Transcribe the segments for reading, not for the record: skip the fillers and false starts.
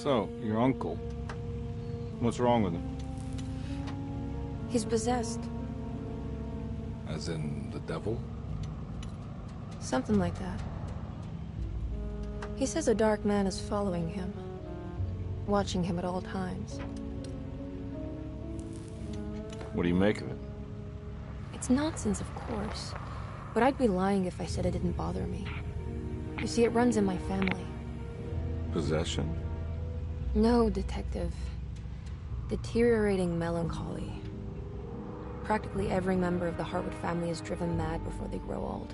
So, your uncle. What's wrong with him? He's possessed. As in the devil? Something like that. He says a dark man is following him, watching him at all times. What do you make of it? It's nonsense, of course. But I'd be lying if I said it didn't bother me. You see, it runs in my family. Possession? No, Detective. Deteriorating melancholy. Practically every member of the Hartwood family is driven mad before they grow old.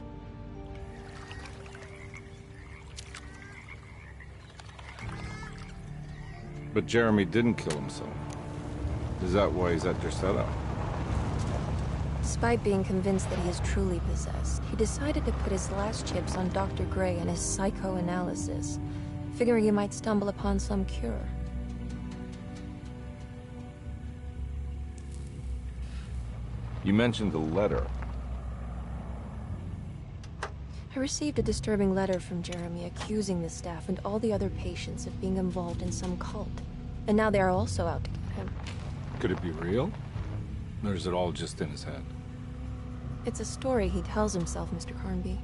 But Jeremy didn't kill himself. Is that why he's at your setup? Despite being convinced that he is truly possessed, he decided to put his last chips on Dr. Gray and his psychoanalysis, figuring he might stumble upon some cure. You mentioned the letter. I received a disturbing letter from Jeremy accusing the staff and all the other patients of being involved in some cult. And now they are also out to get him. Could it be real? Or is it all just in his head? It's a story he tells himself, Mr. Carnby.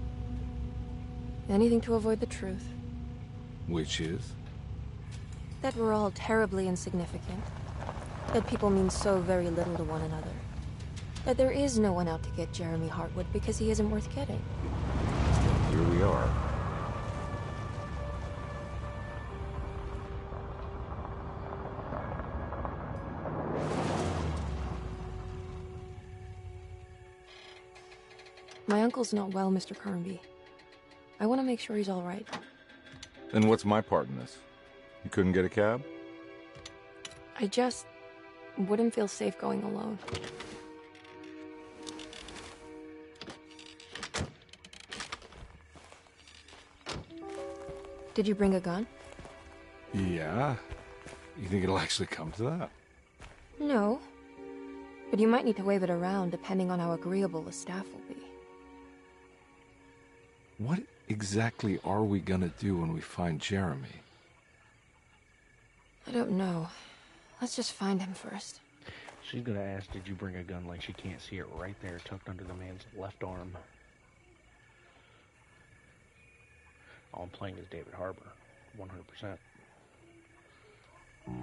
Anything to avoid the truth. Which is? That we're all terribly insignificant. That people mean so very little to one another. That there is no one out to get Jeremy Hartwood because he isn't worth getting. Here we are. My uncle's not well, Mr. Carnby. I want to make sure he's all right. Then what's my part in this? You couldn't get a cab? I just wouldn't feel safe going alone. Did you bring a gun? Yeah. You think it'll actually come to that? No. But you might need to wave it around depending on how agreeable the staff will be. What exactly are we gonna do when we find Jeremy? I don't know. Let's just find him first. She's gonna ask, did you bring a gun, like she can't see it right there tucked under the man's left arm. All I'm playing is David Harbour, 100%.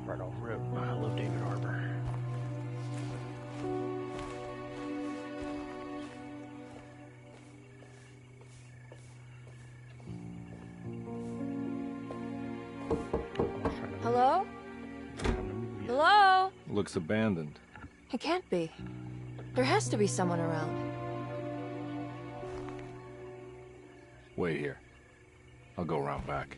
Right off rip, I love David Harbour. Hello? Hello? Looks abandoned. It can't be. There has to be someone around. Wait here. I'll go around back.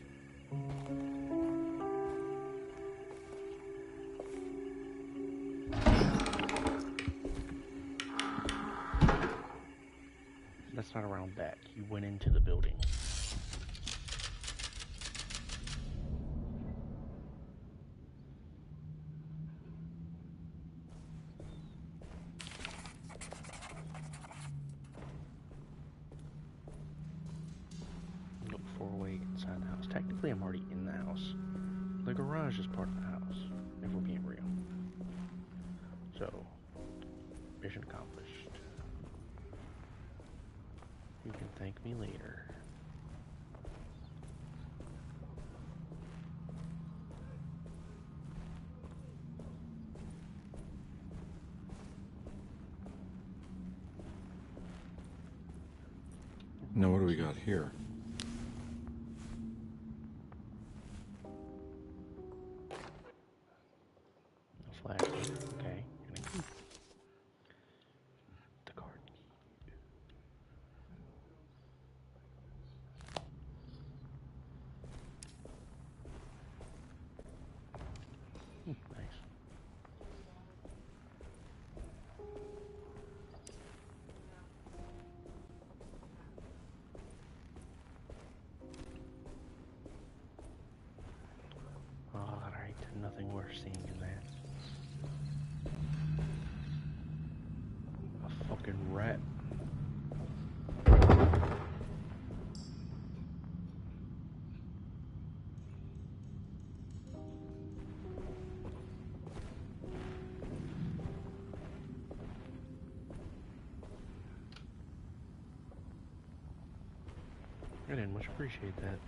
That's not around back. You went into the building. Look for a way inside the house. Technically, I'm already in the house. The garage is part of the house, if we're being real. So, mission accomplished. You can thank me later. Now what do we got here? A flashlight, okay. And a key. The card key. Nice. Alright, nothing worth seeing in that. A fucking rat. I didn't much appreciate that.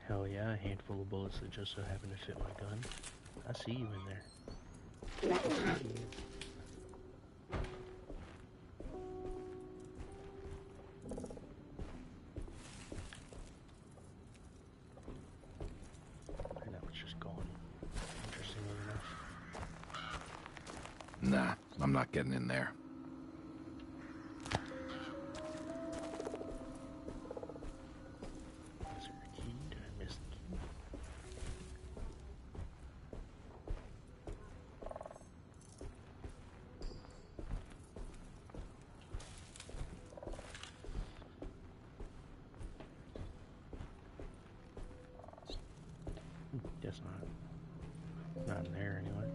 Hell yeah, a handful of bullets that just so happen to fit my gun. I see you in there. And now it's just gone. Interestingly enough. Nah, I'm not getting in there. Is there a key? Did I miss the key? Guess not. Not in there anyway.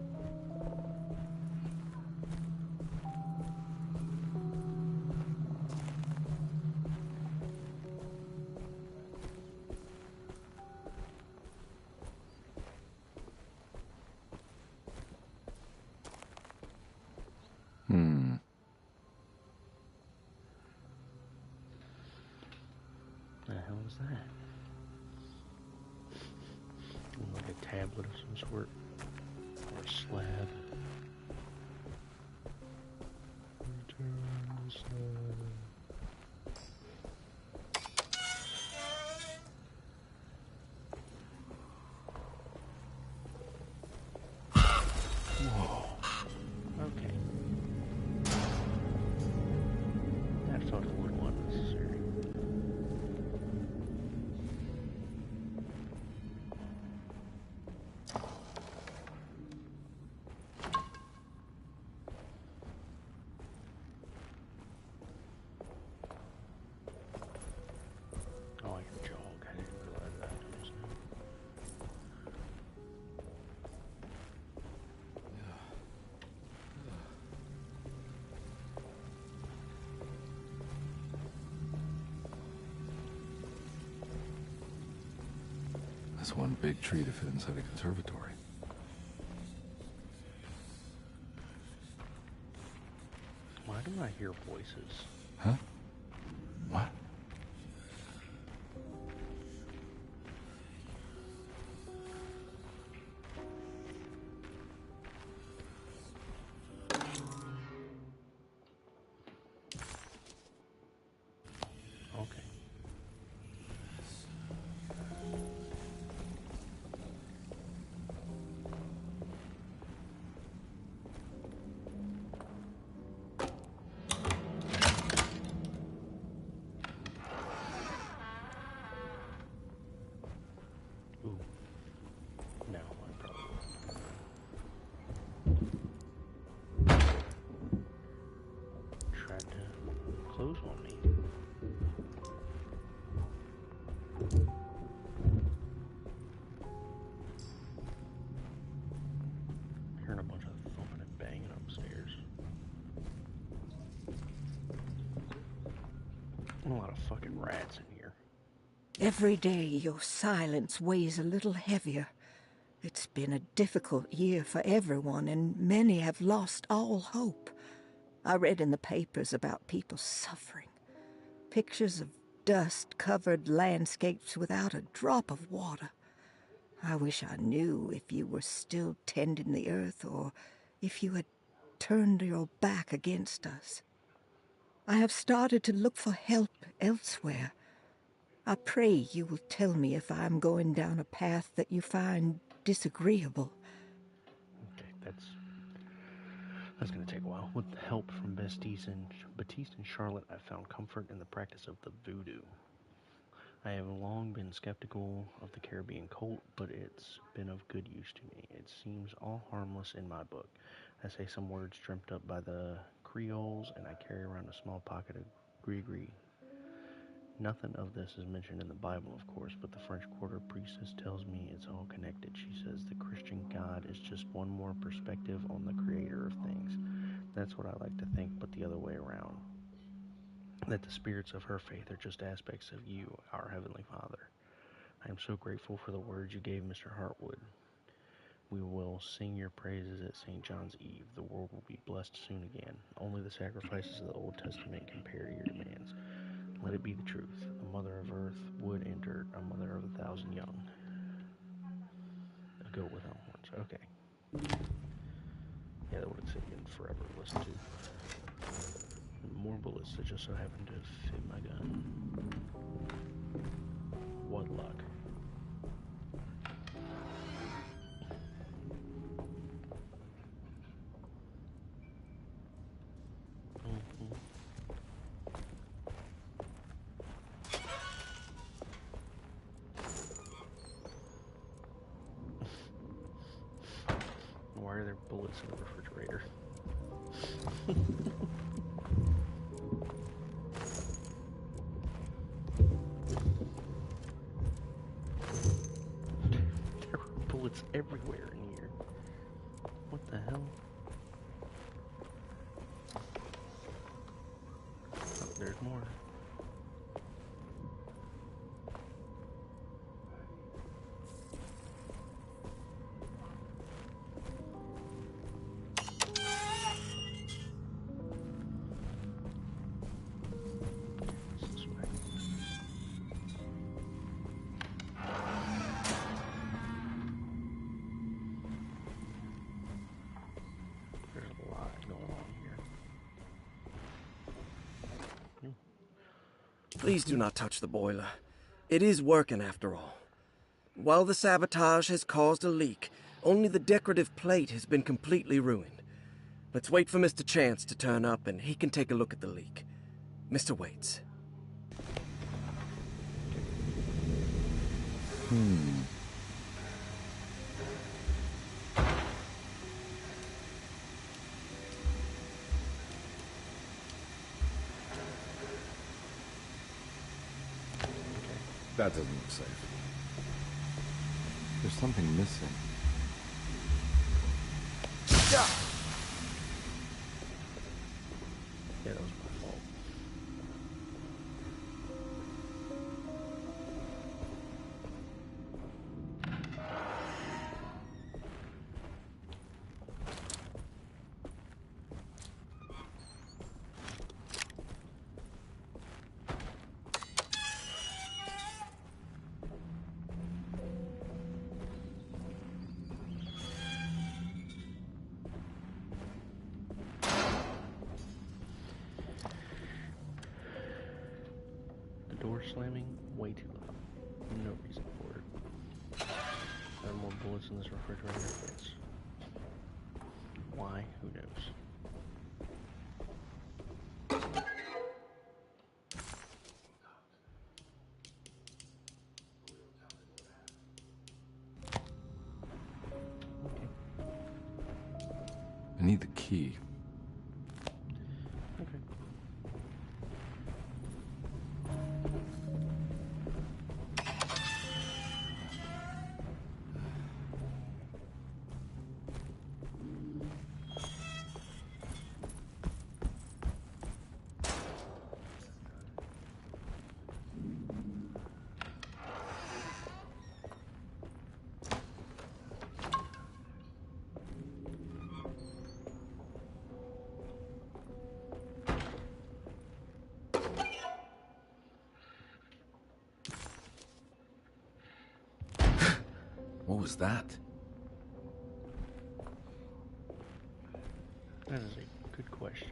The hell is that? Like a tablet of some sort. Or a slab. Return slab. Whoa. Okay. That felt a little unnecessary. Oh, I can jog. I didn't realize that was new. That's one big tree to fit inside a conservatory. Why do I hear voices? Huh? What? Okay. Ooh. No, I probably tried to close on me. Hearing a bunch of thumping and banging upstairs. And a lot of fucking rats in here. Every day your silence weighs a little heavier. It's been a difficult year for everyone, and many have lost all hope. I read in the papers about people suffering. Pictures of dust-covered landscapes without a drop of water. I wish I knew if you were still tending the earth or if you had turned your back against us. I have started to look for help elsewhere. I pray you will tell me if I am going down a path that you find disagreeable. Okay, that's gonna take a while. With the help from Baptiste and Charlotte, I found comfort in the practice of the voodoo. I have long been skeptical of the Caribbean cult, but it's been of good use to me. It seems all harmless in my book. I say some words dreamt up by the Creoles, and I carry around a small pocket of gris-gris. Nothing of this is mentioned in the Bible, of course, but the French Quarter priestess tells me it's all connected. She says the Christian God is just one more perspective on the creator of things. That's what I like to think, but the other way around. that the spirits of her faith are just aspects of you, our Heavenly Father. I am so grateful for the words you gave Mr. Hartwood. We will sing your praises at St. John's Eve. The world will be blessed soon again. Only the sacrifices of the Old Testament compare to your demands. Let it be the truth. A mother of earth, wood and dirt, a mother of 1,000 young. A goat without horns. Okay. Yeah, that would have taken forever to listen to. More bullets that just so happen to fit my gun. What luck. Why are there bullets in the refrigerator? There were bullets everywhere in here. What the hell? Oh, there's more. Please do not touch the boiler. It is working after all. While the sabotage has caused a leak, only the decorative plate has been completely ruined. Let's wait for Mr. Chance to turn up and he can take a look at the leak. Mr. Waits. That doesn't look safe. There's something missing. Yeah, that was my fault. Door slamming way too loud. No reason for it. There are more bullets in this refrigerator. Yes. Why? Who knows? I need the key. Okay. What was that? That is a good question.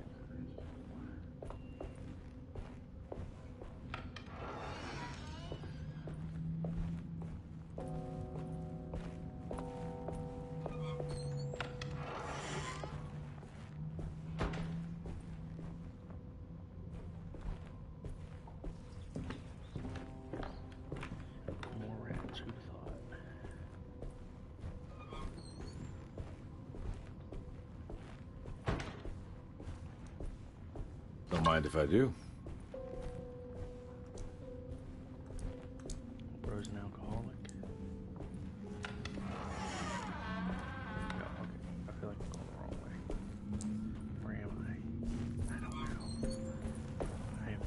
More rats, who'd have thought? Don't mind if I do. Bro's an alcoholic. No, okay. I feel like I'm going the wrong way. Where am I? I don't know. I have no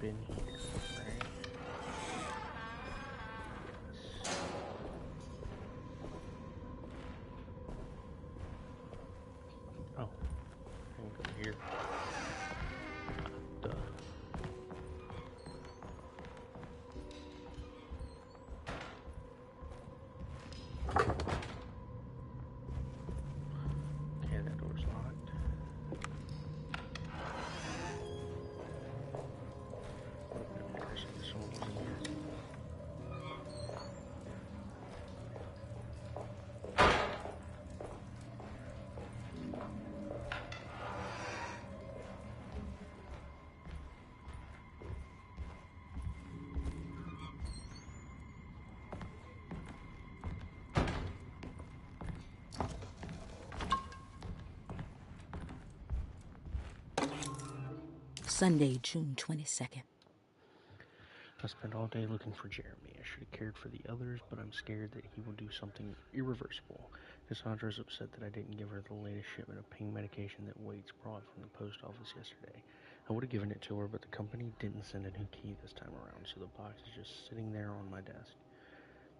in here, right? Oh, I can go here. Duh. Okay, that door's locked. Open there so this one was in here. Sunday, June 22nd. I spent all day looking for Jeremy. I should have cared for the others, but I'm scared that he will do something irreversible. Cassandra's upset that I didn't give her the latest shipment of pain medication that Waits brought from the post office yesterday. I would have given it to her, but the company didn't send a new key this time around, so the box is just sitting there on my desk.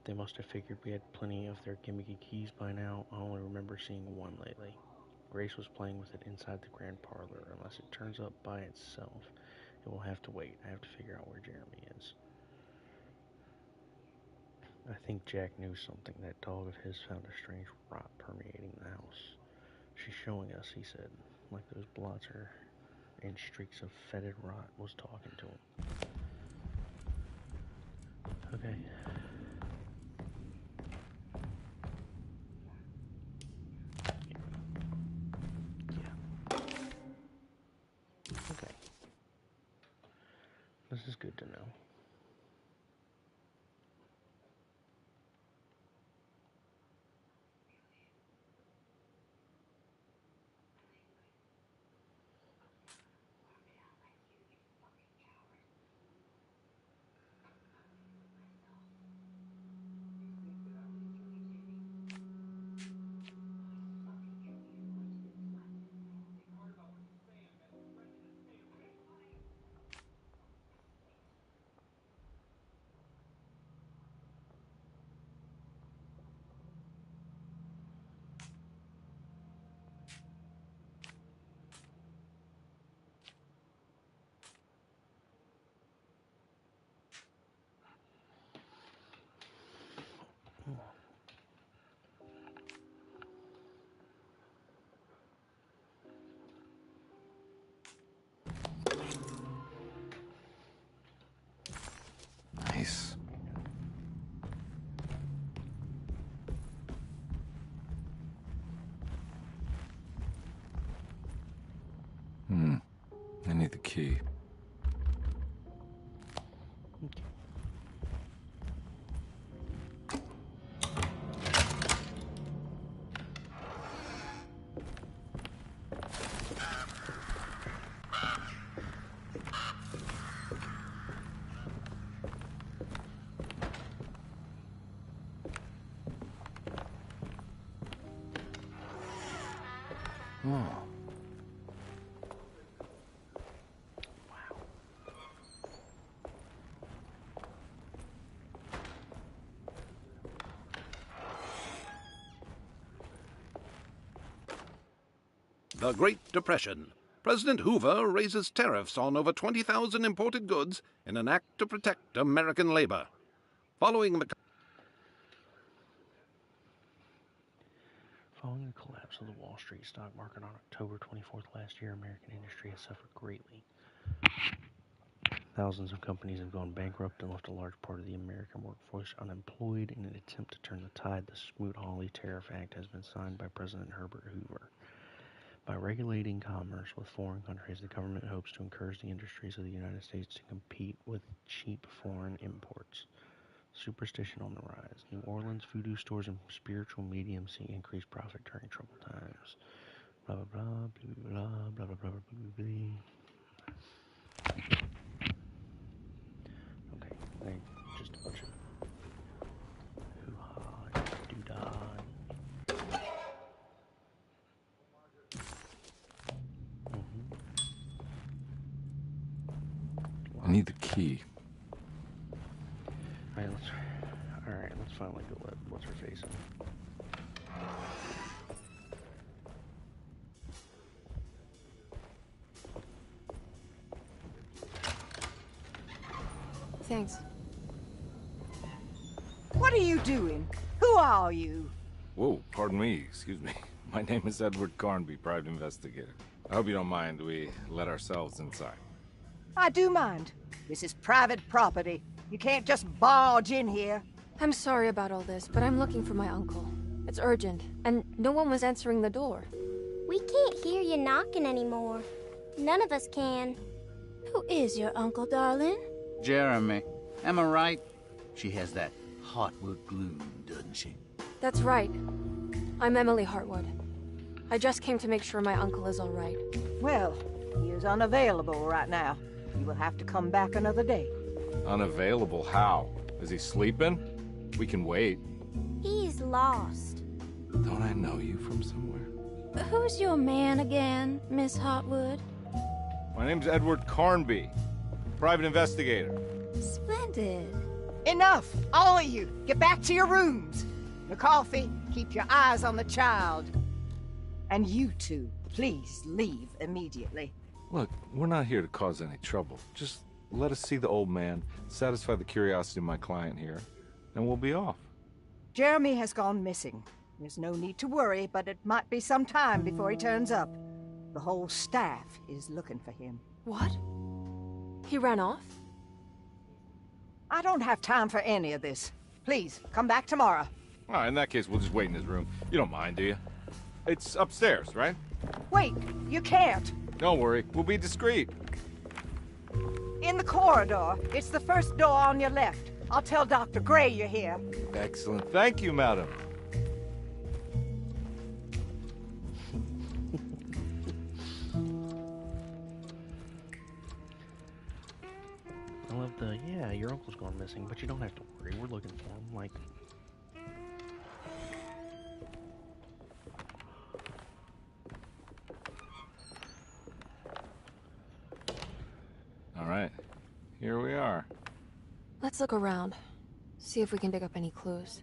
They must have figured we had plenty of their gimmicky keys by now. I only remember seeing one lately. Grace was playing with it inside the grand parlor. Unless it turns up by itself, it will have to wait. I have to figure out where Jeremy is. I think Jack knew something. That dog of his found a strange rot permeating the house. She's showing us, he said, like those blots and streaks of fetid rot was talking to him. Okay. Yeah. Okay. This is good to know. Nice. I need the key. Okay. Oh. The Great Depression. President Hoover raises tariffs on over 20,000 imported goods in an act to protect American labor. Following the collapse of the Wall Street stock market on October 24th last year, American industry has suffered greatly. Thousands of companies have gone bankrupt and left a large part of the American workforce unemployed. In an attempt to turn the tide, the Smoot-Hawley Tariff Act has been signed by President Herbert Hoover. By regulating commerce with foreign countries, the government hopes to encourage the industries of the United States to compete with cheap foreign imports. Superstition on the rise. New Orleans voodoo stores and spiritual mediums see increased profit during troubled times. Blah blah blah blah blah blah blah blah blah blah. Okay, just a bunch of hoo-ha, doo-dah. I need the key. Alright, let's finally go let what's her face in. Thanks. What are you doing? Who are you? Whoa, pardon me, excuse me. My name is Edward Carnby, private investigator. I hope you don't mind we let ourselves inside. I do mind. This is private property. You can't just barge in here. I'm sorry about all this, but I'm looking for my uncle. It's urgent, and no one was answering the door. We can't hear you knocking anymore. None of us can. Who is your uncle, darling? Jeremy. Am I right? She has that Hartwood gloom, doesn't she? That's right. I'm Emily Hartwood. I just came to make sure my uncle is all right. Well, he is unavailable right now. You will have to come back another day. Unavailable how? Is he sleeping? We can wait. He's lost. Don't I know you from somewhere? Who's your man again, Miss Hartwood? My name's Edward Carnby, private investigator. Splendid. Enough! All of you! Get back to your rooms! McCarthy, keep your eyes on the child. And you two, please leave immediately. Look, we're not here to cause any trouble. Just let us see the old man, satisfy the curiosity of my client here, and we'll be off. Jeremy has gone missing. There's no need to worry, but it might be some time before he turns up. The whole staff is looking for him. What? He ran off? I don't have time for any of this. Please, come back tomorrow. All right, in that case, we'll just wait in his room. You don't mind, do you? It's upstairs, right? Wait, you can't. Don't worry, we'll be discreet. In the corridor. It's the first door on your left. I'll tell Dr. Gray you're here. Excellent. Thank you, madam. I love the, yeah, your uncle's gone missing, but you don't have to worry. We're looking for him. Like, All right, here we are. Let's look around. See if we can dig up any clues.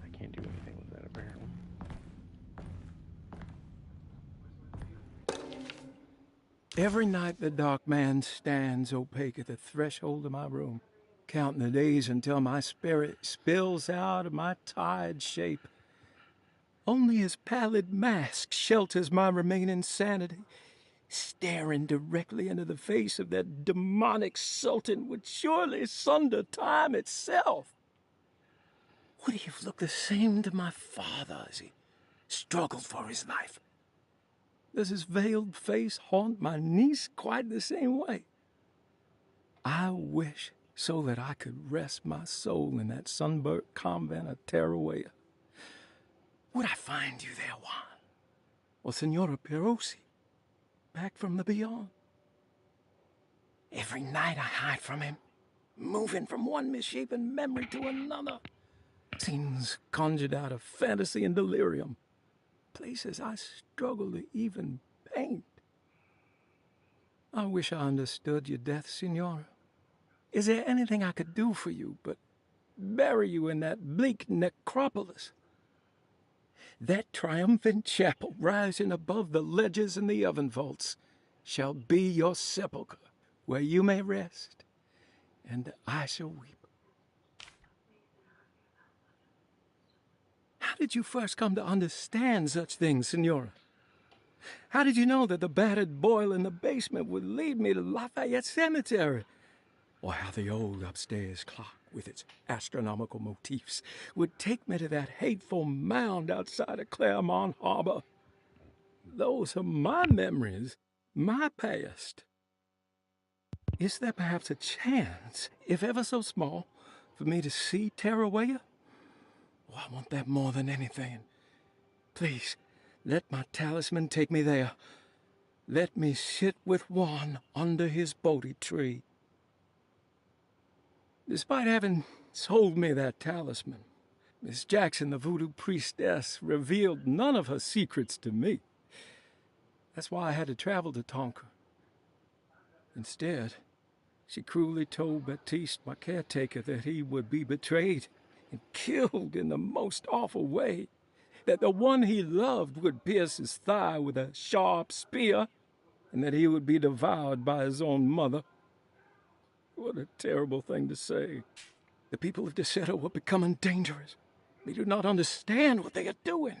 I can't do anything with that, apparently. Every night the dark man stands opaque at the threshold of my room, counting the days until my spirit spills out of my tired shape. Only his pallid mask shelters my remaining sanity. Staring directly into the face of that demonic sultan would surely sunder time itself. Would he have looked the same to my father as he struggled for his life? Does his veiled face haunt my niece quite the same way? I wish so that I could rest my soul in that sunburnt convent of Tarawea. Would I find you there, Juan? Or Senora Perosi, back from the beyond? Every night I hide from him, moving from one misshapen memory to another. Scenes conjured out of fantasy and delirium. Places I struggle to even paint. I wish I understood your death, Senora. Is there anything I could do for you but bury you in that bleak necropolis? That triumphant chapel rising above the ledges and the oven vaults shall be your sepulchre, where you may rest, and I shall weep. How did you first come to understand such things, Senora? How did you know that the battered boil in the basement would lead me to Lafayette Cemetery? Or how the old upstairs clock, with its astronomical motifs, would take me to that hateful mound outside of Claremont Harbor? Those are my memories, my past. Is there perhaps a chance, if ever so small, for me to see Tarawea? Oh, I want that more than anything. Please, Let my talisman take me there. Let me sit with Juan under his Bodhi tree. Despite having sold me that talisman, Miss Jackson, the voodoo priestess, revealed none of her secrets to me. That's why I had to travel to Tonka. Instead, she cruelly told Baptiste, my caretaker, that he would be betrayed and killed in the most awful way, that the one he loved would pierce his thigh with a sharp spear, and that he would be devoured by his own mother. What a terrible thing to say. The people of Deseto were becoming dangerous. They do not understand what they are doing.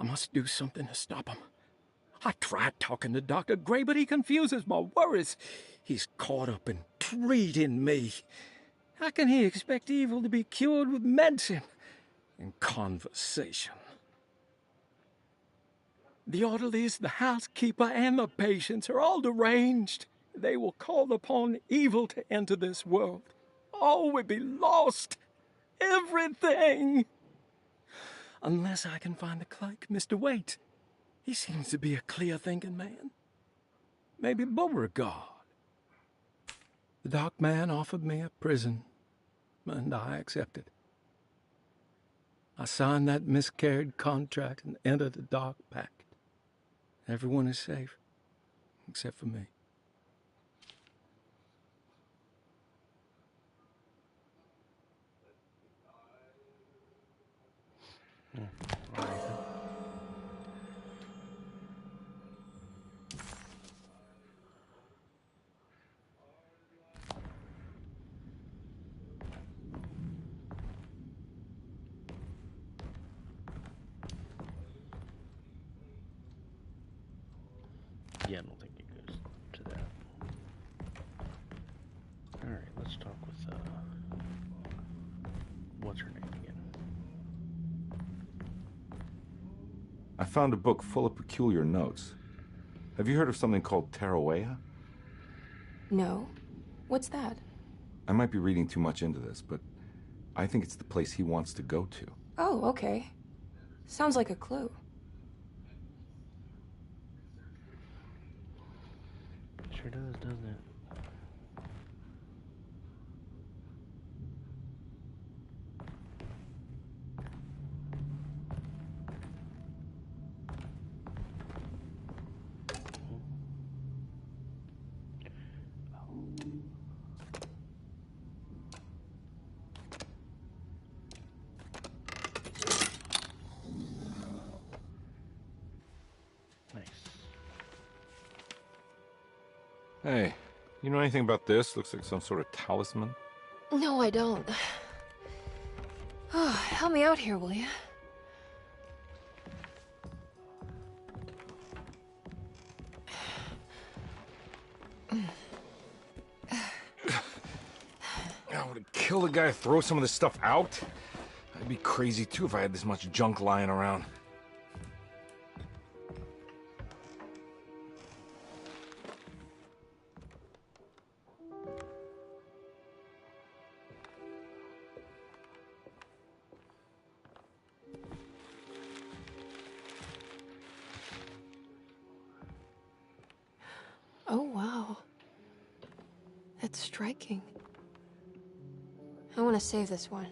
I must do something to stop them. I tried talking to Dr. Gray, but he confuses my worries. He's caught up in treating me. How can he expect evil to be cured with medicine and conversation? The orderlies, the housekeeper, and the patients are all deranged. They will call upon evil to enter this world. All will be lost. Everything. Unless I can find the clerk, Mr. Waite. He seems to be a clear-thinking man. Maybe Beauregard. The dark man offered me a prison, and I accepted. I signed that miscarried contract and entered the dark pact. Everyone is safe, except for me. All right. Yeah, I don't think it goes to that. Alright, let's talk with, what's her name again? I found a book full of peculiar notes. Have you heard of something called Tarawea? No. What's that? I might be reading too much into this, but I think it's the place he wants to go to. Oh, okay. Sounds like a clue. Sure does, doesn't it? Hey, you know anything about this? Looks like some sort of talisman. No, I don't. Oh, help me out here, will you? I would kill the guy, throw some of this stuff out. I'd be crazy too if I had this much junk lying around. Oh, wow. That's striking. I want to save this one.